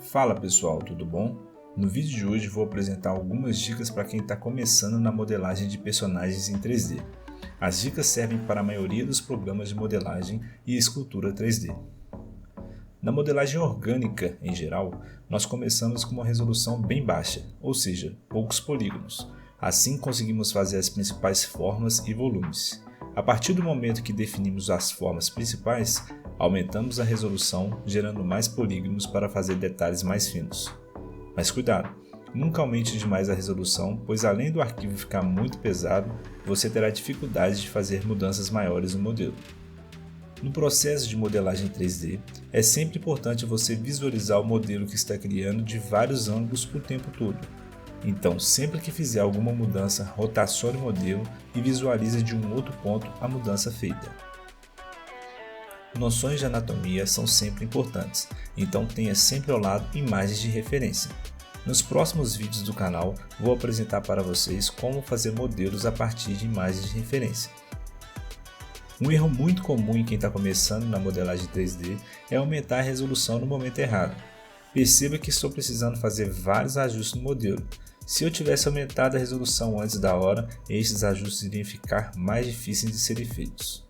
Fala pessoal, tudo bom? No vídeo de hoje vou apresentar algumas dicas para quem está começando na modelagem de personagens em 3D. As dicas servem para a maioria dos programas de modelagem e escultura 3D. Na modelagem orgânica, em geral, nós começamos com uma resolução bem baixa, ou seja, poucos polígonos. Assim conseguimos fazer as principais formas e volumes. A partir do momento que definimos as formas principais, aumentamos a resolução, gerando mais polígonos para fazer detalhes mais finos. Mas cuidado, nunca aumente demais a resolução, pois além do arquivo ficar muito pesado, você terá dificuldade de fazer mudanças maiores no modelo. No processo de modelagem 3D, é sempre importante você visualizar o modelo que está criando de vários ângulos o tempo todo. Então, sempre que fizer alguma mudança, rotacione o modelo e visualize de um outro ponto a mudança feita. Noções de anatomia são sempre importantes, então tenha sempre ao lado imagens de referência. Nos próximos vídeos do canal, vou apresentar para vocês como fazer modelos a partir de imagens de referência. Um erro muito comum em quem está começando na modelagem 3D é aumentar a resolução no momento errado. Perceba que estou precisando fazer vários ajustes no modelo. Se eu tivesse aumentado a resolução antes da hora, estes ajustes iriam ficar mais difíceis de serem feitos.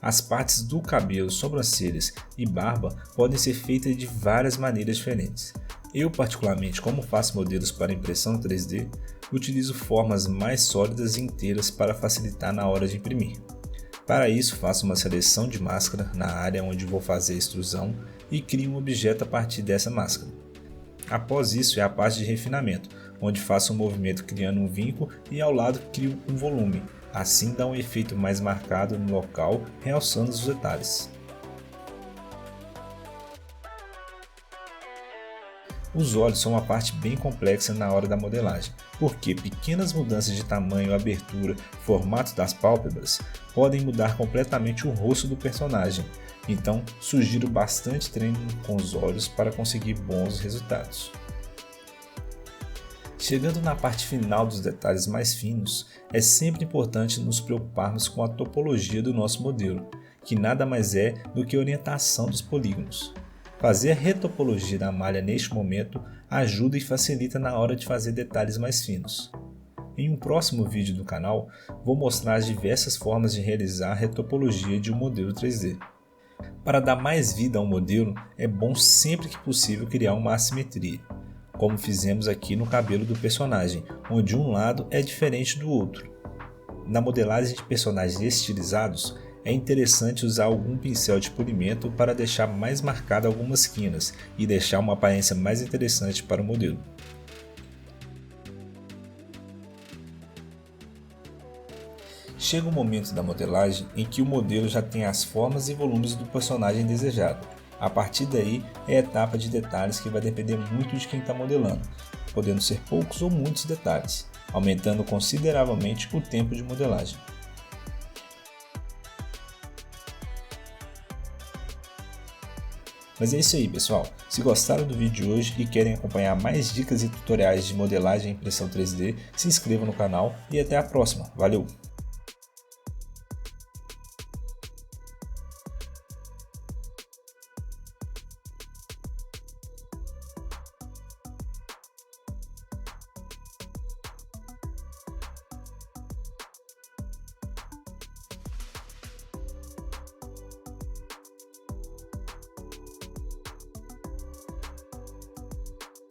As partes do cabelo, sobrancelhas e barba podem ser feitas de várias maneiras diferentes. Eu particularmente, como faço modelos para impressão 3D, utilizo formas mais sólidas e inteiras para facilitar na hora de imprimir. Para isso, faço uma seleção de máscara na área onde vou fazer a extrusão e crio um objeto a partir dessa máscara. Após isso é a parte de refinamento, onde faço um movimento criando um vinco e ao lado crio um volume. Assim dá um efeito mais marcado no local, realçando os detalhes. Os olhos são uma parte bem complexa na hora da modelagem, porque pequenas mudanças de tamanho, abertura, formato das pálpebras podem mudar completamente o rosto do personagem. Então, sugiro bastante treino com os olhos para conseguir bons resultados. Chegando na parte final dos detalhes mais finos, é sempre importante nos preocuparmos com a topologia do nosso modelo, que nada mais é do que a orientação dos polígonos. Fazer a retopologia da malha neste momento ajuda e facilita na hora de fazer detalhes mais finos. Em um próximo vídeo do canal, vou mostrar as diversas formas de realizar a retopologia de um modelo 3D. Para dar mais vida a um modelo, é bom sempre que possível criar uma assimetria, como fizemos aqui no cabelo do personagem, onde um lado é diferente do outro. Na modelagem de personagens estilizados, é interessante usar algum pincel de polimento para deixar mais marcado algumas quinas e deixar uma aparência mais interessante para o modelo. Chega o momento da modelagem em que o modelo já tem as formas e volumes do personagem desejado. A partir daí é a etapa de detalhes que vai depender muito de quem está modelando, podendo ser poucos ou muitos detalhes, aumentando consideravelmente o tempo de modelagem. Mas é isso aí pessoal, se gostaram do vídeo de hoje e querem acompanhar mais dicas e tutoriais de modelagem e impressão 3D, se inscreva no canal e até a próxima, valeu!